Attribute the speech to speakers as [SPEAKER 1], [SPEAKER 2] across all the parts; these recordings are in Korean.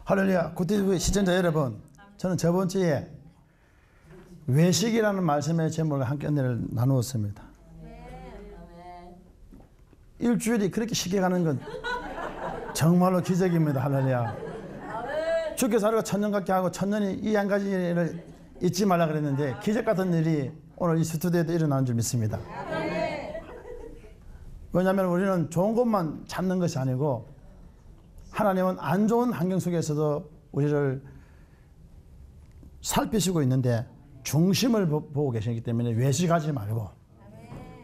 [SPEAKER 1] 할렐루야. 굿티브 시청자 여러분, 저는 저번 주에 외식이라는 말씀의 제목을 함께 은혜를 나누었습니다. 일주일이 그렇게 쉽게 가는 건 정말로 기적입니다. 할렐루야. 주께서 하루가 천년 같게 하고 천년이 이 한 가지를 잊지 말라 그랬는데 기적 같은 일이 오늘 이 스튜디오에도 일어나는 줄 믿습니다. 왜냐하면 우리는 좋은 것만 찾는 것이 아니고 하나님은 안 좋은 환경 속에서도 우리를 살피시고 있는데 중심을 보고 계시기 때문에 외식하지 말고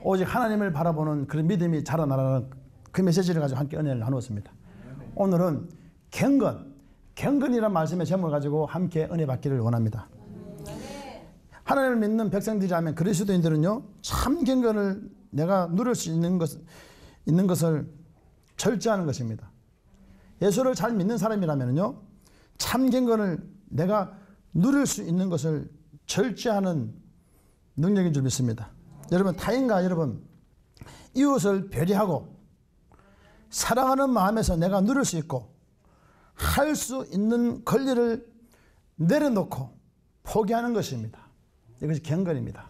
[SPEAKER 1] 오직 하나님을 바라보는 그런 믿음이 자라나라는 그 메시지를 가지고 함께 은혜를 나누었습니다. 오늘은 경건이라는 말씀의 제목을 가지고 함께 은혜 받기를 원합니다. 하나님을 믿는 백성들이라면 그리스도인들은요, 참 경건을 내가 누릴 수 있는 것을 절제하는 것입니다. 예수를 잘 믿는 사람이라면요, 참 경건을 내가 누릴 수 있는 것을 절제하는 능력인 줄 믿습니다. 여러분, 타인과 여러분, 이웃을 배려하고 사랑하는 마음에서 내가 누릴 수 있고 할 수 있는 권리를 내려놓고 포기하는 것입니다. 이것이 경건입니다.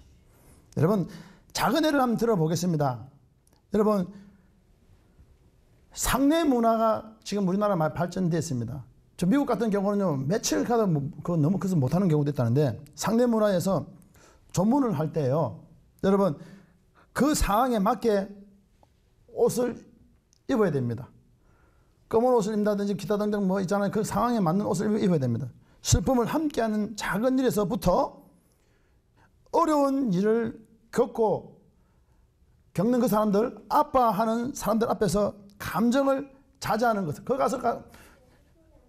[SPEAKER 1] 여러분, 작은 예를 한번 들어보겠습니다. 여러분, 상례 문화가 지금 우리나라 많이 발전됐습니다. 저 미국 같은 경우는요, 며칠 가다 그거 너무 커서 못하는 경우도 있다는데, 상례 문화에서 조문을 할 때요, 여러분, 그 상황에 맞게 옷을 입어야 됩니다. 검은 옷을 입는다든지 기타 등등 뭐 있잖아요. 그 상황에 맞는 옷을 입어야 됩니다. 슬픔을 함께하는 작은 일에서부터 어려운 일을 겪는 그 사람들, 아파하는 사람들 앞에서 감정을 자제하는 것. 거기 가서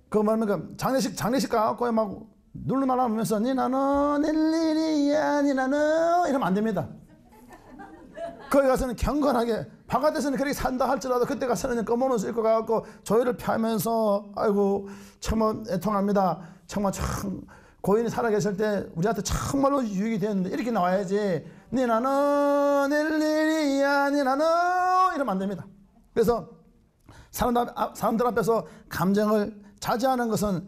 [SPEAKER 1] 그 말하면 장례식 가갖고 막 눌러나라면서 니 나는 일일이야 니 나는 이러면 안 됩니다. 거기 가서는 경건하게, 바깥에서는 그렇게 산다 할지라도 그때 가서는 검은 옷을 입고 가갖고 조회를 펴면서 아이고 정말 애통합니다. 정말 참 고인이 살아계실 때 우리한테 정말로 유익이 되는데 이렇게 나와야지 니 나는 일일이야 니 나는 이러면 안 됩니다. 그래서 사람들 앞에서 감정을 자제하는 것은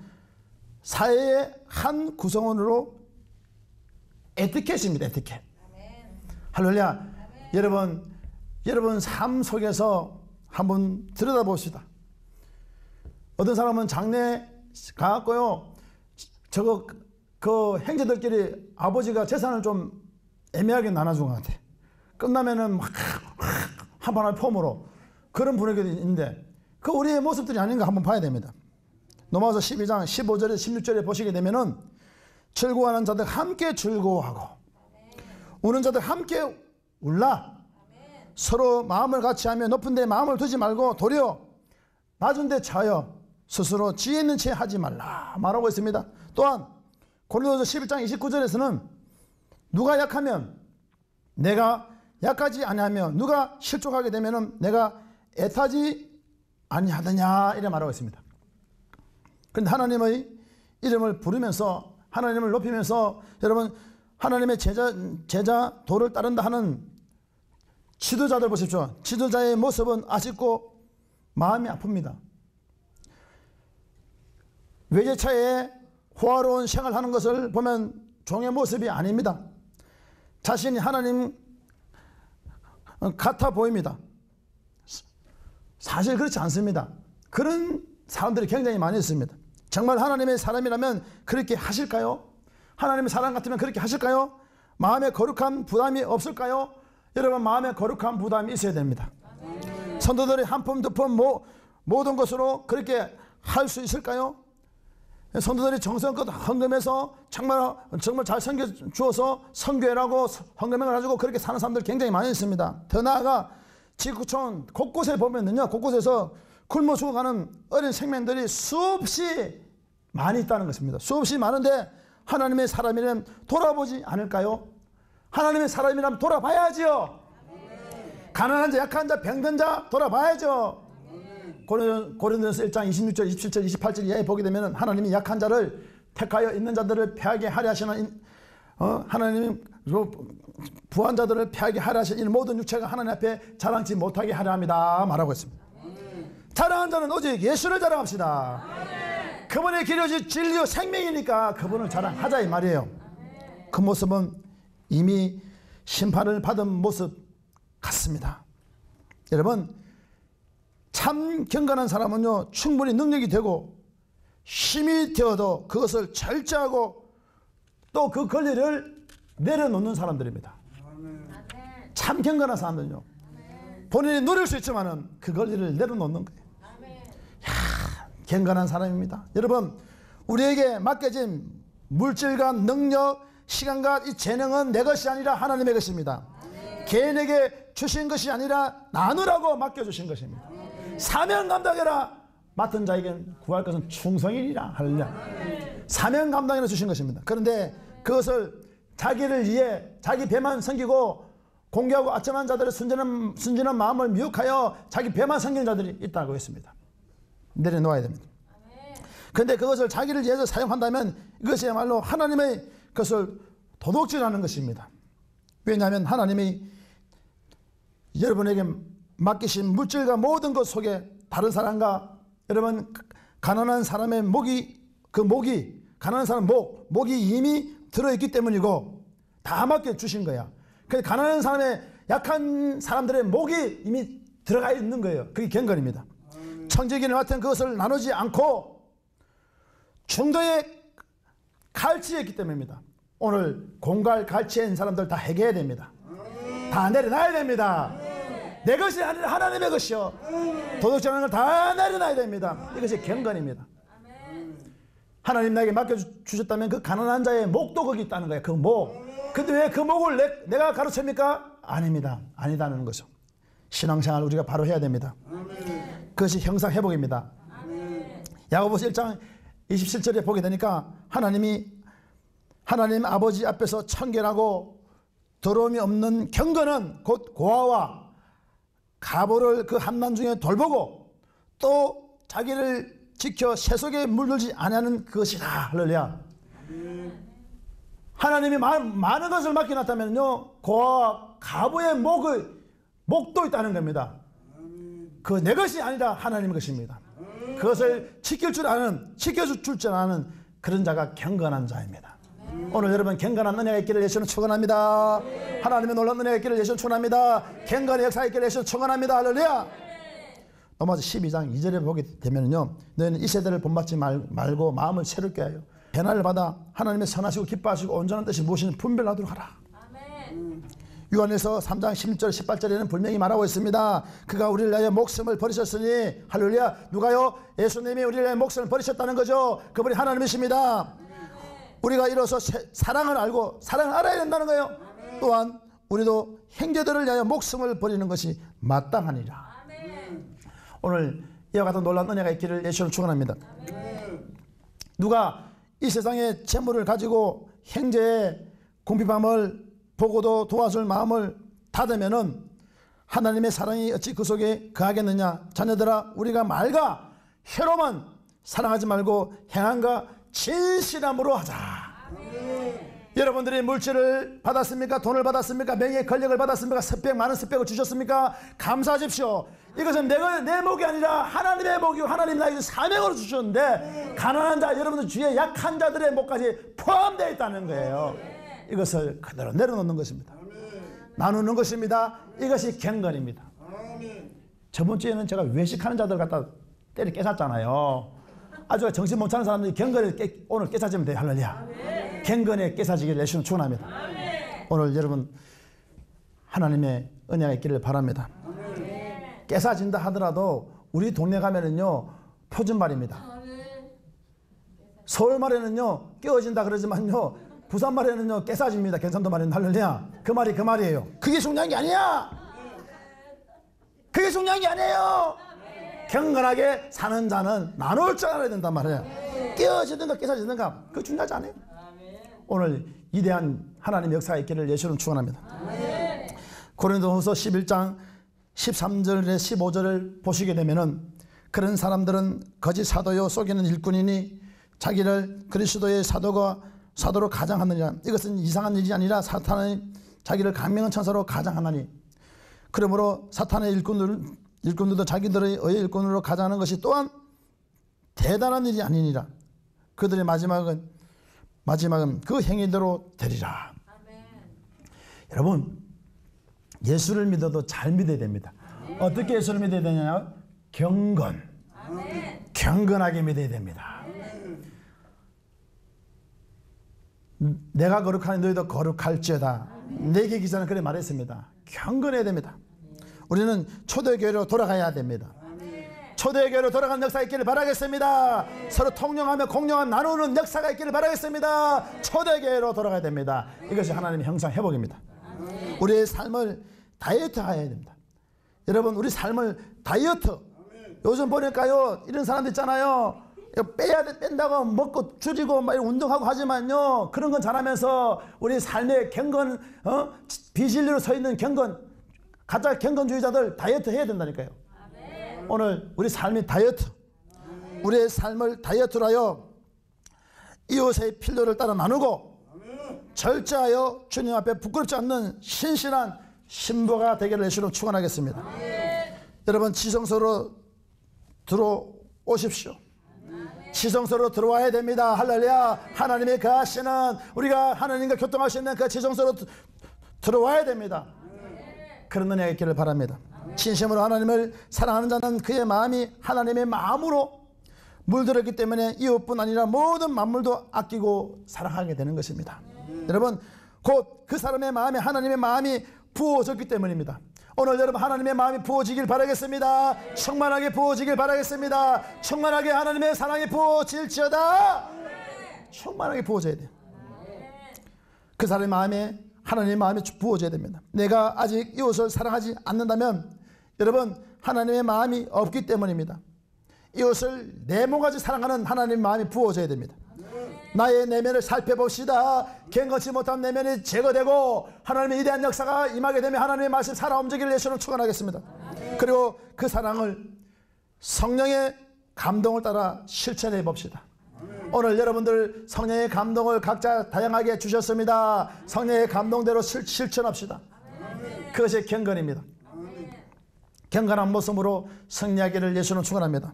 [SPEAKER 1] 사회의 한 구성원으로 에티켓입니다. 에티켓. 할렐루야. 여러분 삶 속에서 한번 들여다봅시다. 어떤 사람은 장례 가갖고요, 그 형제들끼리 아버지가 재산을 좀 애매하게 나눠준 것 같아. 끝나면은 막 한판할 폼으로 그런 분위기도 있는데, 그 우리의 모습들이 아닌가 한번 봐야 됩니다. 로마서 12장 15절에 16절에 보시게 되면은 즐거워하는 자들 함께 즐거워하고 우는 자들 함께 울라. 서로 마음을 같이 하며 높은 데 마음을 두지 말고 도리어 낮은 데 차여 스스로 지혜 있는 채 하지 말라 말하고 있습니다. 또한 고린도서 11장 29절에서는 누가 약하면 내가 약하지 아니하며 누가 실족하게 되면은 내가 애타지 아니하더냐 이래 말하고 있습니다. 그런데 하나님의 이름을 부르면서 하나님을 높이면서 여러분 하나님의 제자 도를 따른다 하는 지도자들 보십시오. 지도자의 모습은 아쉽고 마음이 아픕니다. 외제차에 호화로운 생활하는 것을 보면 종의 모습이 아닙니다. 자신이 하나님 같아 보입니다. 사실 그렇지 않습니다. 그런 사람들이 굉장히 많이 있습니다. 정말 하나님의 사람이라면 그렇게 하실까요? 하나님의 사람 같으면 그렇게 하실까요? 마음에 거룩한 부담이 없을까요? 여러분, 마음에 거룩한 부담이 있어야 됩니다. 성도들이 한 품 두 품 모든 것으로 그렇게 할 수 있을까요? 성도들이 정성껏 헌금해서 정말 잘 섬겨주어서 선교회라고 헌금을 가지고 그렇게 사는 사람들 굉장히 많이 있습니다. 더 나아가 지구촌 곳곳에 보면은요, 곳곳에서 굶어 죽어가는 어린 생명들이 수없이 많이 있다는 것입니다. 수없이 많은데 하나님의 사람이라면 돌아보지 않을까요? 하나님의 사람이라면 돌아봐야지요. 가난한 자, 약한 자, 병든 자 돌아봐야죠. 고린도전서 1장 26절, 27절, 28절 이하에 보게 되면 하나님이 약한 자를 택하여 있는 자들을 패하게 하려 하시는 하나님이 부한 자들을 패하게 하려 하시는 이 모든 육체가 하나님 앞에 자랑치 못하게 하려 합니다 말하고 있습니다. 자랑한 자는 오직 예수를 자랑합시다. 그분의 길이 오직 진리요 생명이니까 그분을 자랑하자 이 말이에요. 그 모습은 이미 심판을 받은 모습 같습니다. 여러분, 참 경건한 사람은요 충분히 능력이 되고 힘이 되어도 그것을 절제하고 또 그 권리를 내려놓는 사람들입니다. 참 경건한 사람들은요 본인이 누릴 수 있지만은 그 권리를 내려놓는 거예요. 경건한 사람입니다. 여러분, 우리에게 맡겨진 물질과 능력, 시간과 이 재능은 내 것이 아니라 하나님의 것입니다. 개인에게 주신 것이 아니라 나누라고 맡겨주신 것입니다. 사명 감당해라. 맡은 자에게는 구할 것은 충성이니라. 할렐루야. 사명 감당해라 주신 것입니다. 그런데 그것을 자기를 위해 자기 배만 섬기고 공개하고 아첨한 자들의 순진한 마음을 미혹하여 자기 배만 섬기는 자들이 있다고 했습니다. 내려놓아야 됩니다. 그런데 그것을 자기를 위해서 사용한다면 이것이야말로 하나님의 것을 도둑질하는 것입니다. 왜냐하면 하나님이 여러분에게 맡기신 물질과 모든 것 속에 다른 사람과 여러분 가난한 사람의 가난한 사람 목이 이미 들어있기 때문이고 다 맡겨주신 거야. 그래서 가난한 사람의 약한 사람들의 목이 이미 들어가 있는 거예요. 그게 경건입니다. 청지기는 하여튼 그것을 나누지 않고 중도에 갈취했기 때문입니다. 오늘 공갈 갈취한 사람들 다 해결해야 됩니다. 다 내려놔야 됩니다. 내 것이 아니라 하나님의 것이요 도둑질하는 걸 다 내려놔야 됩니다. 이것이 경건입니다. 하나님 나에게 맡겨주셨다면 그 가난한 자의 목도 거기 있다는 거예요. 그 목. 근데 왜 그 목을 내가 가르칩니까? 아닙니다. 아니다는 거죠. 신앙생활 우리가 바로 해야 됩니다. 그것이 형상회복입니다. 야고보서 1장 27절에 보게 되니까 하나님 아버지 앞에서 청결하고 더러움이 없는 경건은 곧 고아와 가보를 그 함난 중에 돌보고 또 자기를 지켜 세속에 물들지 아니하는 그것이라. 할렐루야. 하나님이 많은 것을 맡겨놨다면요 고아와 가보의 목도 있다는 겁니다. 그 내 것이 아니라 하나님의 것입니다. 그것을 지킬 줄 아는 그런 자가 경건한 자입니다. 오늘 여러분 경건한 은혜가 있기를 예수는 축원합니다. 하나님의 놀라운 은혜가 있기를 예수는 축원합니다. 경건의 역사가 있기를 예수는 축원합니다. 할렐루야. 로마서 12장 2절에 보게 되면요 너희는 이 세대를 본받지 말고 마음을 새롭게 하여 변화를 받아 하나님의 선하시고 기뻐하시고 온전한 뜻이 무엇인지 분별하도록 하라. 요한에서 3장 16절 18절에는 분명히 말하고 있습니다. 그가 우리를 위하여 목숨을 버리셨으니 할렐루야. 누가요? 예수님이 우리를 위하여 목숨을 버리셨다는 거죠. 그분이 하나님이십니다. 우리가 이로써 사랑을 알고 사랑을 알아야 된다는 거예요. 또한 우리도 형제들을 위하여 목숨을 버리는 것이 마땅하니라. 오늘 이와 같은 놀라운 은혜가 있기를 예수는 축원합니다. 누가 이 세상의 재물을 가지고 형제의 궁핍함을 보고도 도와줄 마음을 닫으면은 하나님의 사랑이 어찌 그 속에 거하겠느냐. 자녀들아 우리가 말과 혀로만 사랑하지 말고 행함과 진실함으로 하자. 여러분들이 물질을 받았습니까? 돈을 받았습니까? 명예 권력을 받았습니까? 많은 스펙을 주셨습니까? 감사하십시오. 이것은 내 목이 아니라 하나님의 목이고 하나님 나에게 사명으로 주셨는데 가난한 자 여러분들 주위에 약한 자들의 목까지 포함되어 있다는 거예요. 이것을 그대로 내려놓는 것입니다. 나누는 것입니다. 이것이 경건입니다. 저번 주에는 제가 외식하는 자들 갖다 때려 깨샀잖아요. 아주 정신 못 차는 사람들이 경건에 오늘 깨사지면 돼요. 할렐루야. 경건에 깨사지기를 예수는 축원합니다. 오늘 여러분 하나님의 은혜가 있기를 바랍니다. 깨사진다 하더라도 우리 동네 가면은요 표준말입니다. 서울 말에는요 깨어진다 그러지만요 부산 말에는요 깨사집니다. 경상도 말에는 할렐루야. 그 말이에요. 그게 중요한 게 아니야. 그게 중요한 게 아니에요. 경건하게 사는 자는 나눌 줄 알아야 된단 말이에요. 깨어지든가 깨사지든가 그거 중요하지 않아요. 오늘 위대한 하나님의 역사가 있기를 예수는 축원합니다. 고린도후서 11장 13절에 15절을 보시게 되면은 그런 사람들은 거짓 사도요 속이는 일꾼이니 자기를 그리스도의 사도로 가장하느니라. 이것은 이상한 일이 아니라 사탄의 자기를 강명한 천사로 가장하나니 그러므로 사탄의 일꾼들도 자기들의 일꾼으로 가장하는 것이 또한 대단한 일이 아니니라. 그들의 마지막은 그 행위대로 되리라.
[SPEAKER 2] 아멘.
[SPEAKER 1] 여러분, 예수를 믿어도 잘 믿어야 됩니다. 어떻게 예수를 믿어야 되냐요? 경건.
[SPEAKER 2] 아멘.
[SPEAKER 1] 경건하게 믿어야 됩니다. 내가 거룩하니 너희도 거룩할지어다. 내게 기자는 그렇게 말했습니다. 경건해야 됩니다. 우리는 초대교회로 돌아가야 됩니다. 초대교회로 돌아가는 역사가 있기를 바라겠습니다. 서로 통용하며 공용함 나누는 역사가 있기를 바라겠습니다. 초대교회로 돌아가야 됩니다. 이것이 하나님의 형상 회복입니다. 우리의 삶을 다이어트해야 됩니다. 여러분, 우리 삶을 다이어트. 요즘 보니까요, 이런 사람들 있잖아요. 뺀다고 먹고 줄이고 막 운동하고 하지만요, 그런 건 잘하면서 우리 삶의 경건, 비진리로 서 있는 경건, 가짜 경건주의자들 다이어트 해야 된다니까요. 오늘 우리 삶이 다이어트, 우리의 삶을 다이어트로 하여 이웃의 필요를 따라 나누고 절제하여 주님 앞에 부끄럽지 않는 신실한 신부가 되기를 예수로 축원하겠습니다. 여러분, 지성소로 들어오십시오. 지성소로 들어와야 됩니다. 할렐루야. 하나님이 거하시는, 우리가 하나님과 교통할 수 있는 그 지성소로 들어와야 됩니다. 그런 은혜가 있기를 바랍니다. 진심으로 하나님을 사랑하는 자는 그의 마음이 하나님의 마음으로 물들었기 때문에 이웃뿐 아니라 모든 만물도 아끼고 사랑하게 되는 것입니다. 여러분, 곧 그 사람의 마음에 하나님의 마음이 부어졌기 때문입니다. 오늘 여러분, 하나님의 마음이 부어지길 바라겠습니다. 충만하게 부어지길 바라겠습니다. 충만하게 하나님의 사랑이 부어질지어다. 충만하게 부어져야 돼요. 그 사람의 마음에 하나님의 마음이 부어져야 됩니다. 내가 아직 이웃을 사랑하지 않는다면 여러분, 하나님의 마음이 없기 때문입니다. 이웃을 내모가지 사랑하는 하나님의 마음이 부어져야 됩니다. 나의 내면을 살펴봅시다. 경건치 못한 내면이 제거되고 하나님의 위대한 역사가 임하게 되면 하나님의 말씀 살아 움직이를 예수로 축원하겠습니다. 그리고 그 사랑을 성령의 감동을 따라 실천해 봅시다. 오늘 여러분들 성령의 감동을 각자 다양하게 주셨습니다. 성령의 감동대로 실천합시다. 그것이 경건입니다. 경건한 모습으로 승리하기를 예수는 축원합니다.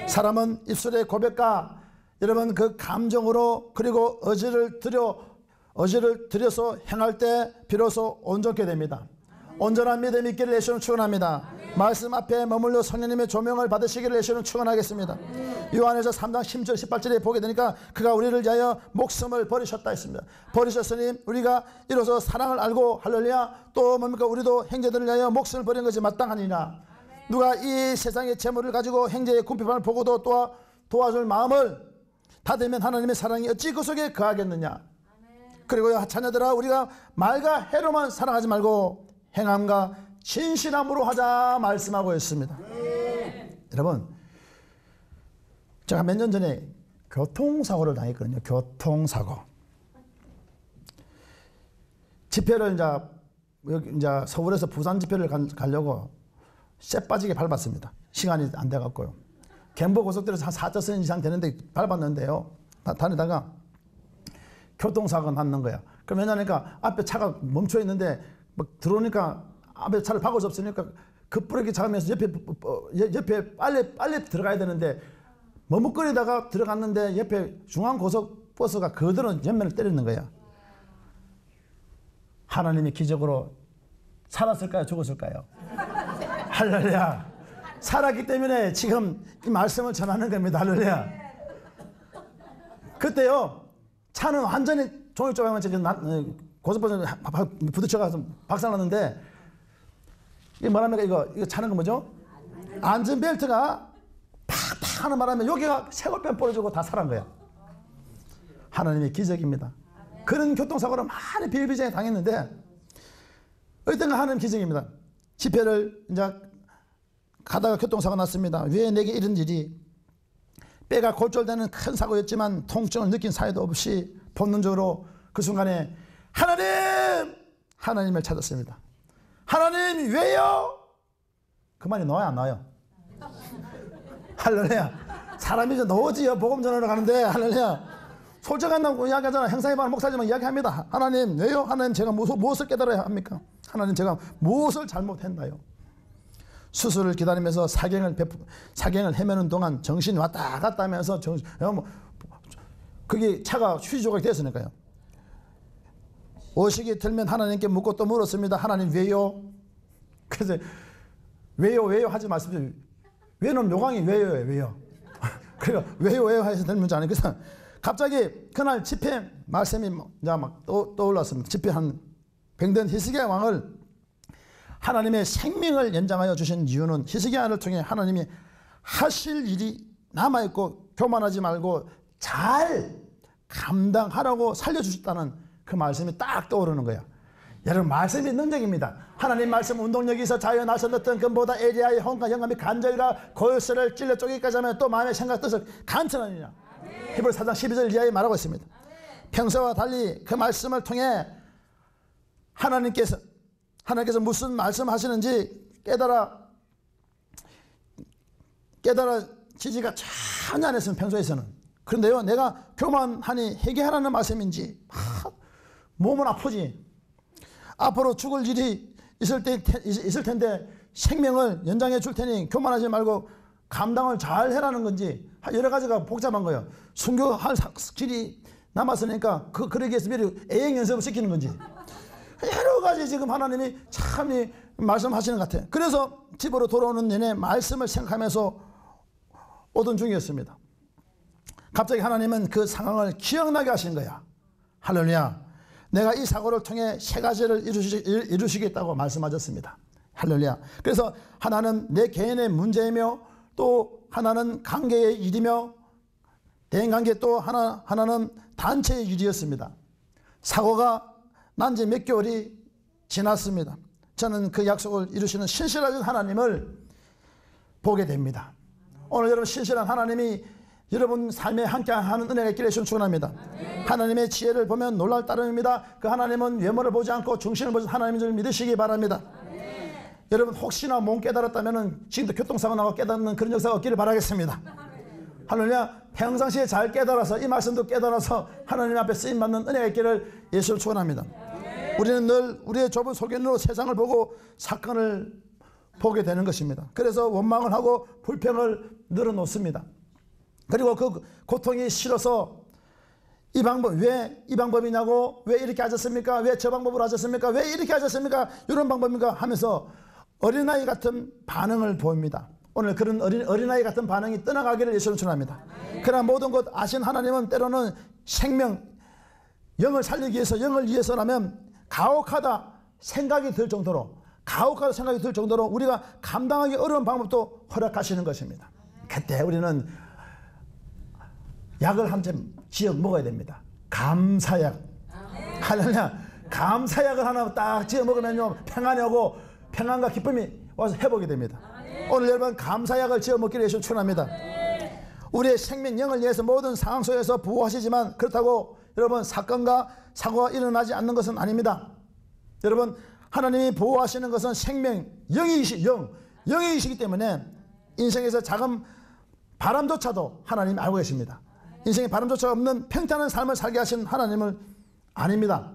[SPEAKER 1] 사람은 입술의 고백과 여러분 그 감정으로 그리고 의지를 들여서 행할 때 비로소 온전케 됩니다. 온전한 믿음이 있기를 예수는 축원합니다. 말씀 앞에 머물러 성령님의 조명을 받으시기를 예수는 축원하겠습니다. 요한에서 3장 10절 18절에 보게 되니까 그가 우리를 위하여 목숨을 버리셨다 했습니다. 버리셨으니 우리가 이로써 사랑을 알고 할렐루야, 또 뭡니까, 우리도 형제들을 위하여 목숨을 버리는 것이 마땅하니라. 누가 이 세상의 재물을 가지고 형제의 궁핍함을 보고도 도와줄 마음을 닫으면 하나님의 사랑이 어찌 그 속에 거하겠느냐. 그리고 자녀들아, 우리가 말과 해로만 사랑하지 말고 행함과 진실함으로 하자 말씀하고 있습니다. 여러분, 제가 몇 년 전에 교통사고를 당했거든요. 교통사고. 집회를 이제 서울에서 부산 집회를 가려고 쎄 빠지게 밟았습니다. 시간이 안 돼갖고요. 경부고속도로에서 한 4차선 이상 되는데 밟았는데요. 다니다가 교통사고가 났는 거야. 그럼 왜냐니까 앞에 차가 멈춰 있는데 막 들어오니까 앞에 차를 박을 수 없으니까 급브레이크 잡으면서 옆에 빨리 들어가야 되는데 머뭇거리다가 들어갔는데 옆에 중앙고속버스가 그대로 옆면을 때리는 거야. 하나님이 기적으로 살았을까요? 죽었을까요? 할렐루야. 살았기 때문에 지금 이 말씀을 전하는 겁니다. 할렐루야. 그때요, 차는 완전히 종이 조각만 고속버스 부딪혀가서 박살났는데, 이게 뭐랍니까? 이거 차는 거 뭐죠? 안전벨트가 팍팍 하는 바람에 여기가 쇄골뼈 부러지고 다 살아난 거야. 하나님의 기적입니다. 그런 교통사고를 많이 비일비재하게 당했는데 어떤가 하는 기적입니다. 집회를 이제 가다가 교통사고가 났습니다. 왜 내게 이런 일이? 뼈가 골절되는 큰 사고였지만 통증을 느낀 사이도 없이 본능적으로 그 순간에 하나님을 찾았습니다. 하나님 왜요? 그 말이 나와요, 안 나와요? 할렐루야. 사람이 이제 나오지요. 복음 전하러 가는데. 할렐루야. 솔직한 놈 이야기하잖아. 행사해봐는 목사지만 이야기합니다. 하나님 왜요? 하나님 제가 무엇을 깨달아야 합니까? 하나님 제가 무엇을 잘못했나요? 수술을 기다리면서 사경을 헤매는 동안 정신이 왔다 갔다 하면서 그게 차가 휴지 조각이 됐으니까요. 오시기 들면 하나님께 묻고 또 물었습니다. 하나님 왜요? 그래서 왜요 하지 마십시오. 왜는 요강이 왜요. 그러니까 왜요 해서 될 문제 아니에요. 그래서 갑자기 그날 집회 말씀이 막 떠올랐습니다. 집회한 병든 히스기야 왕을 하나님의 생명을 연장하여 주신 이유는 히스기야를 통해 하나님이 하실 일이 남아있고 교만하지 말고 잘 감당하라고 살려주셨다는 그 말씀이 딱 떠오르는 거예요. 여러분, 말씀이 능력입니다. 하나님 말씀 운동력이 있어 자유 나선했던 금보다 에리야의 hon과 영감이 간절과 골수를 찔러 쪼개기까지 하면 또 마음의 생각 뜻을 간천하느냐. 히브리 4장 12절 이하에 말하고 있습니다. 평소와 달리 그 말씀을 통해 하나님께서 무슨 말씀하시는지 깨달아지지가 전혀 안 했으면 평소에서는. 그런데요, 내가 교만하니 회개하라는 말씀인지 몸은 아프지. 앞으로 죽을 일이 있을 텐데 생명을 연장해 줄 테니 교만하지 말고 감당을 잘 해라는 건지 여러 가지가 복잡한 거예요. 순교할 길이 남았으니까 그러기 위해서 미리 애행 연습을 시키는 건지 여러 가지 지금 하나님이 참 말씀하시는 것 같아요. 그래서 집으로 돌아오는 내내 말씀을 생각하면서 오던 중이었습니다. 갑자기 하나님은 그 상황을 기억나게 하신 거야. 할렐루야. 내가 이 사고를 통해 세 가지를 이루시겠다고 말씀하셨습니다. 할렐루야. 그래서 하나는 내 개인의 문제이며 또 하나는 관계의 일이며 대인관계 또 하나는 단체의 일이었습니다. 사고가 난 지 몇 개월이 지났습니다. 저는 그 약속을 이루시는 신실하신 하나님을 보게 됩니다. 오늘 여러분, 신실한 하나님이 여러분 삶에 함께하는 은혜가 있기를 축원합니다. 하나님의 지혜를 보면 놀랄 따름입니다. 그 하나님은 외모를 보지 않고 중심을 보지 하나님인 줄 믿으시기 바랍니다. 여러분, 혹시나 못 깨달았다면 지금도 교통사고 나고 깨닫는 그런 역사가 없기를 바라겠습니다. 할렐루야. 평상시에 잘 깨달아서 이 말씀도 깨달아서 하나님 앞에 쓰임받는 은혜가 있기를 예수를 축원합니다. 우리는 늘 우리의 좁은 소견으로 세상을 보고 사건을 보게 되는 것입니다. 그래서 원망을 하고 불평을 늘어놓습니다. 그리고 그 고통이 싫어서 왜 이 방법이냐고, 왜 이렇게 하셨습니까? 왜 저 방법으로 하셨습니까? 왜 이렇게 하셨습니까? 이런 방법입니까? 하면서 어린아이 같은 반응을 보입니다. 오늘 그런 어린아이 같은 반응이 떠나가기를 예수는 축원합니다. 그러나 모든 것 아신 하나님은 때로는 영을 살리기 위해서, 영을 위해서라면 가혹하다 생각이 들 정도로 우리가 감당하기 어려운 방법도 허락하시는 것입니다. 그때 우리는 약을 한 점 지어 먹어야 됩니다. 감사약. 할렐루야. 감사약을 하나 딱 지어 먹으면요, 평안이 오고 평안과 기쁨이 와서 회복이 됩니다. 오늘 여러분, 감사약을 지어 먹기를 예수 축원합니다. 우리의 생명, 영을 위해서 모든 상황 속에서 보호하시지만 그렇다고 여러분 사건과 사고가 일어나지 않는 것은 아닙니다. 여러분, 하나님이 보호하시는 것은 생명, 영이시기 때문에 인생에서 작은 바람조차도 하나님이 알고 계십니다. 인생에 바람조차 없는 평탄한 삶을 살게 하신 하나님은 아닙니다.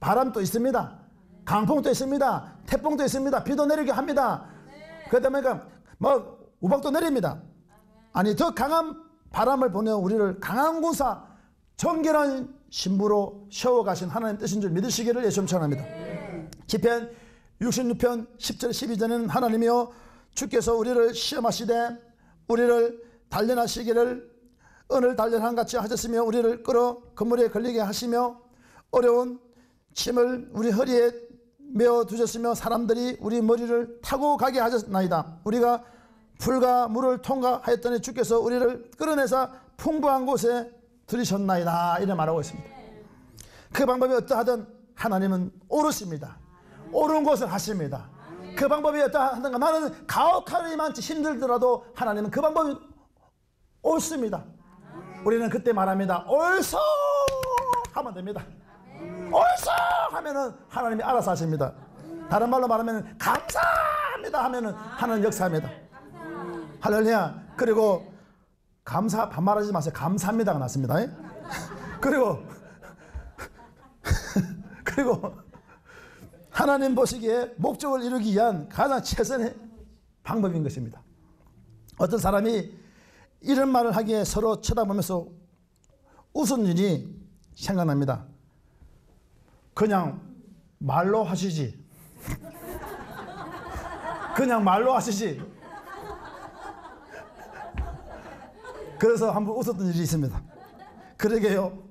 [SPEAKER 1] 바람도 있습니다. 강풍도 있습니다. 태풍도 있습니다. 비도 내리게 합니다. 그러다 보니까 우박도 내립니다. 아니, 더 강한 바람을 보내어 우리를 강한 군사, 정결한 신부로 세워가신 하나님 뜻인 줄 믿으시기를 예수 축원합니다. 시편 66편 10절 12절에는 하나님이여 주께서 우리를 시험하시되 우리를 단련하시기를 은을 단련한 같이 하셨으며 우리를 끌어 그물에 걸리게 하시며 어려운 짐을 우리 허리에 메어 두셨으며 사람들이 우리 머리를 타고 가게 하셨나이다. 우리가 불과 물을 통과하였더니 주께서 우리를 끌어내사 풍부한 곳에 들이셨나이다. 이렇게 말하고 있습니다. 그 방법이 어떠하든 하나님은 옳으십니다. 옳은 것을 하십니다. 그 방법이 어떠하든가 나는 가혹하리만 힘들더라도 하나님은 그 방법이 옳습니다. 우리는 그때 말합니다. 옳소 하면 됩니다. 옳소 하면은 하나님이 알아서 하십니다. 다른 말로 말하면 감사합니다 하면은 하나님 역사합니다. 할렐루야. 그리고 감사 반말하지 마세요. 감사합니다가 났습니다. 그리고 하나님 보시기에 목적을 이루기 위한 가장 최선의 방법인 것입니다. 어떤 사람이 이런 말을 하기에 서로 쳐다보면서 웃은 일이 생각납니다. 그냥 말로 하시지. 그냥 말로 하시지. 그래서 한번 웃었던 일이 있습니다. 그러게요.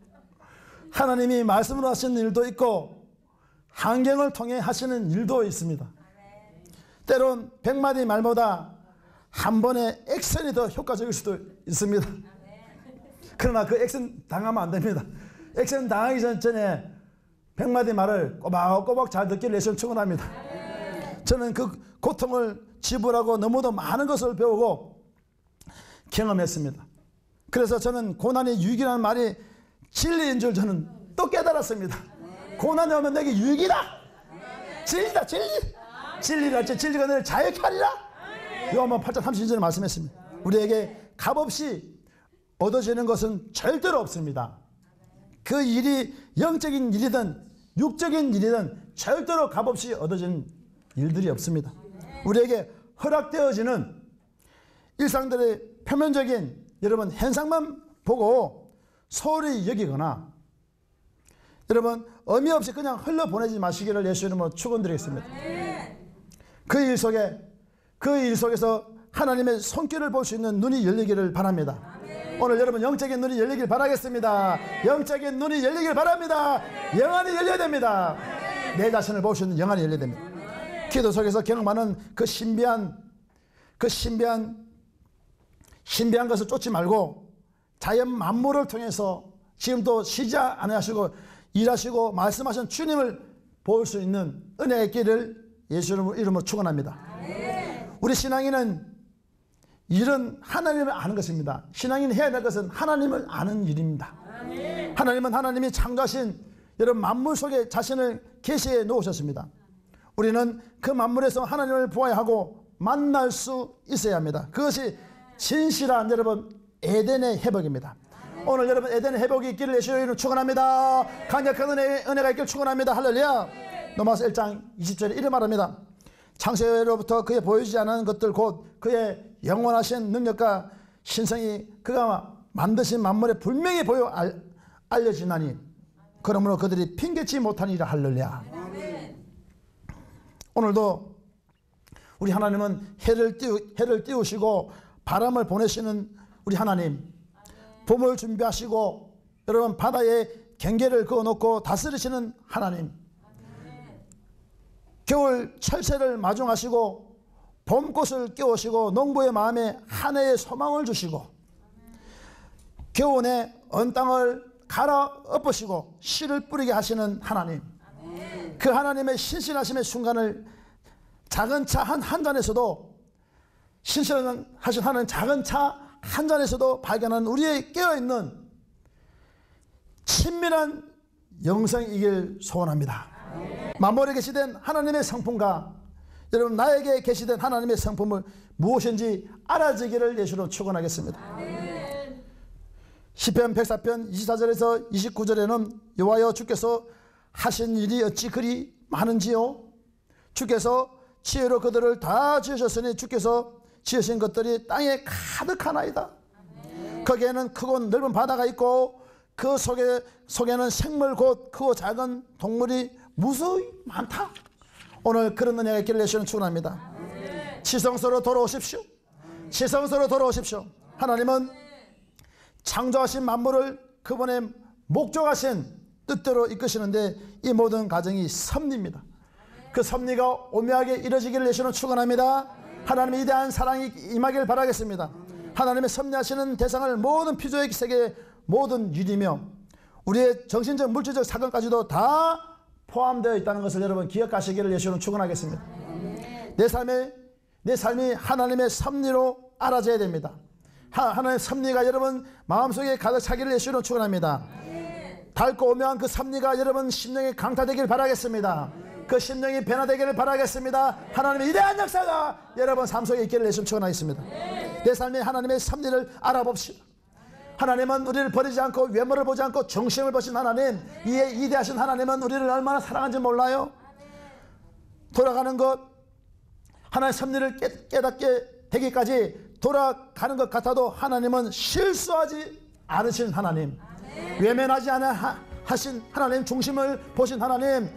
[SPEAKER 1] 하나님이 말씀으로 하시는 일도 있고 환경을 통해 하시는 일도 있습니다. 때론 100마디 말보다 한 번의 액션이 더 효과적일 수도 있습니다. 그러나 그 액션 당하면 안 됩니다. 액션 당하기 전에 100마디 말을 꼬박꼬박 잘 듣기를 예수님 축원합니다. 저는 그 고통을 지불하고 너무도 많은 것을 배우고 경험했습니다. 그래서 저는 고난이 유익이라는 말이 진리인 줄 저는 또 깨달았습니다. 고난이 오면 내게 유익이다. 진리다, 진리. 진리라, 진리가 너를 자유케 하리라. 요한복음 8장 32절에 말씀했습니다. 우리에게 값없이 얻어지는 것은 절대로 없습니다. 그 일이 영적인 일이든 육적인 일이든 절대로 값없이 얻어지는 일들이 없습니다. 우리에게 허락되어지는 일상들의 표면적인 여러분 현상만 보고 소홀히 여기거나 여러분 의미 없이 그냥 흘러보내지 마시기를 예수 이름으로 축원드리겠습니다. 그 일 속에서 하나님의 손길을 볼 수 있는 눈이 열리기를 바랍니다. 오늘 여러분 영적인 눈이 열리길 바라겠습니다. 영적인 눈이 열리길 바랍니다. 영안이 열려야 됩니다. 내 자신을 볼 수 있는 영안이 열려야 됩니다. 기도 속에서 경험하는 그 신비한 것을 쫓지 말고 자연 만물을 통해서 지금도 쉬지 않으시고 일하시고 말씀하신 주님을 볼 수 있는 은혜의 길을 예수 이름으로 축원합니다. 우리 신앙인은 일은 하나님을 아는 것입니다. 신앙인이 해야 될 것은 하나님을 아는 일입니다. 하나님은 하나님이 창조하신 여러분 만물 속에 자신을 계시해 놓으셨습니다. 우리는 그 만물에서 하나님을 보아야 하고 만날 수 있어야 합니다. 그것이 진실한 여러분 에덴의 회복입니다. 오늘 여러분 에덴의 회복이 있기를 예수의 이름으로 축원합니다. 강력한 은혜가 있기를 축원합니다. 할렐루야. 로마서 1장 20절에 이렇게 말합니다. 창세로부터 그의 보이지 않은 것들 곧 그의 영원하신 능력과 신성이 그가 만드신 만물에 분명히 보여 알려지나니 그러므로 그들이 핑계치 못하니라. 할렐루야. 오늘도 우리 하나님은 해를 띄우시고 바람을 보내시는 우리 하나님, 봄을 준비하시고 여러분 바다에 경계를 그어놓고 다스리시는 하나님, 겨울 철새를 마중하시고 봄꽃을 끼우시고 농부의 마음에 한 해의 소망을 주시고 겨우내 언 땅을 갈아 엎으시고 씨를 뿌리게 하시는 하나님, 그 하나님의 신실하심의 순간을 작은 차 한 잔에서도 신실하신 하나님 작은 차 한 잔에서도 발견하는 우리의 깨어있는 친밀한 영성이길 소원합니다. 만물에 계시된 하나님의 성품과 여러분 나에게 계시된 하나님의 성품을 무엇인지 알아지기를 예수로 축원하겠습니다. 시편 104편 24절에서 29절에는 여호와여 주께서 하신 일이 어찌 그리 많은지요. 주께서 지혜로 그들을 다 지으셨으니 주께서 지으신 것들이 땅에 가득하나이다. 거기에는 크고 넓은 바다가 있고 그 속에는 생물 곧 크고 작은 동물이 무수히 많다. 오늘 그런 은혜가 있기를 예수는 축원합니다. 지성소로 돌아오십시오. 지성소로 돌아오십시오. 하나님은 창조하신 만물을 그분의 목적하신 뜻대로 이끄시는데 이 모든 과정이 섭리입니다. 그 섭리가 오묘하게 이루어지기를 예수는 축원합니다. 하나님의 위대한 사랑이 임하길 바라겠습니다. 하나님의 섭리하시는 대상을 모든 피조의 세계 모든 일이며 우리의 정신적 물질적 사건까지도 다 포함되어 있다는 것을 여러분 기억하시기를 예수는 축원하겠습니다. 내 삶이 하나님의 섭리로 알아져야 됩니다. 하나님의 섭리가 여러분 마음속에 가득 차기를 예수는 축원합니다. 밝고 오묘한 그 섭리가 여러분 심령에 강타되길 바라겠습니다. 그 심령이 변화되기를 바라겠습니다. 하나님의 위대한 역사가 여러분 삶 속에 있기를 예수는 축원하겠습니다. 내 삶에 하나님의 섭리를 알아봅시다. 하나님은 우리를 버리지 않고 외모를 보지 않고 정심을 보신 하나님, 이에 위대하신 하나님은 우리를 얼마나 사랑하는지 몰라요? 돌아가는 것, 하나님의 섭리를 깨닫게 되기까지 돌아가는 것 같아도 하나님은 실수하지 않으신 하나님, 외면하지 않아 하신 하나님, 중심을 보신 하나님,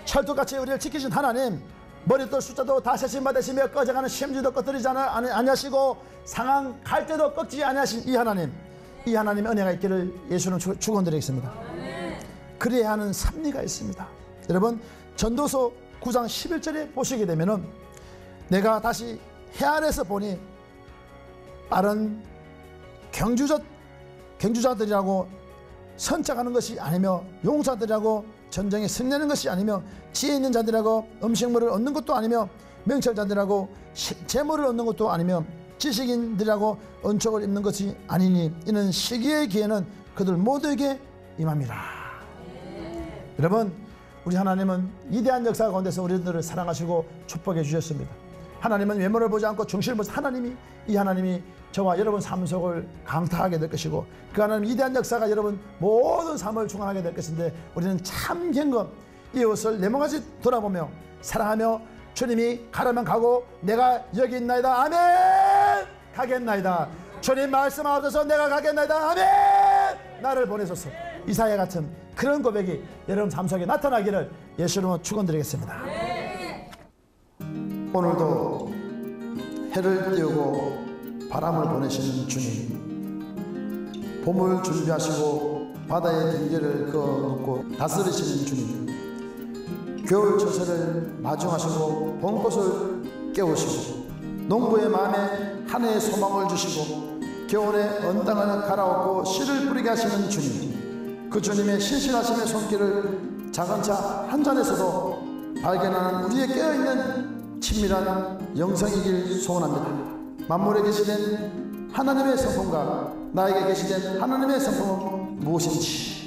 [SPEAKER 1] 철도같이 우리를 지키신 하나님, 머릿돌 숫자도 다 세심받으시며 꺼져가는 심지도 꺼뜨리지 아니하시고 상황 갈 때도 꺾지 아니하신 이 하나님, 이 하나님의 은혜가 있기를 예수는 축원드리겠습니다. 그래야 하는 섭리가 있습니다. 여러분, 전도서 9장 11절에 보시게 되면은 내가 다시 해 아래에서 보니 빠른 경주자들이라고 선착하는 것이 아니며 용사들이라고 전쟁에 승리하는 것이 아니며 지혜 있는 자들이라고 음식물을 얻는 것도 아니며 명철자들이라고 재물을 얻는 것도 아니며 지식인들이라고 은총을 입는 것이 아니니 이는 시기의 기회는 그들 모두에게 임합니다. 여러분, 우리 하나님은 위대한 역사 가운데서 우리들을 사랑하시고 축복해 주셨습니다. 하나님은 외모를 보지 않고 중심을 보시 하나님이, 이 하나님이 저와 여러분 삶 속을 강타하게 될 것이고 그 하나님 위대한 역사가 여러분 모든 삶을 중앙하게 될 것인데 우리는 참 경건 이웃을 내모같이 돌아보며 사랑하며 주님이 가라면 가고 내가 여기 있나이다. 아멘. 가겠나이다. 주님 말씀하셔서 내가 가겠나이다. 아멘. 나를 보내소서. 이사야 같은 그런 고백이 여러분 삶 속에 나타나기를 예수님으로 축원드리겠습니다. 오늘도 해를 띄우고 바람을 보내시는 주님, 봄을 준비하시고 바다의 경계를 그어놓고 다스리시는 주님, 겨울 처세를 마중하시고 봄꽃을 깨우시고 농부의 마음에 한 해의 소망을 주시고 겨울에 언땅을 갈아엎고 씨를 뿌리게 하시는 주님, 그 주님의 신실하심의 손길을 작은 차 한 잔에서도 발견하는 우리의 깨어있는 친밀한 영성이길 소원합니다. 만물에 계시된 하나님의 성품과 나에게 계시된 하나님의 성품은 무엇인지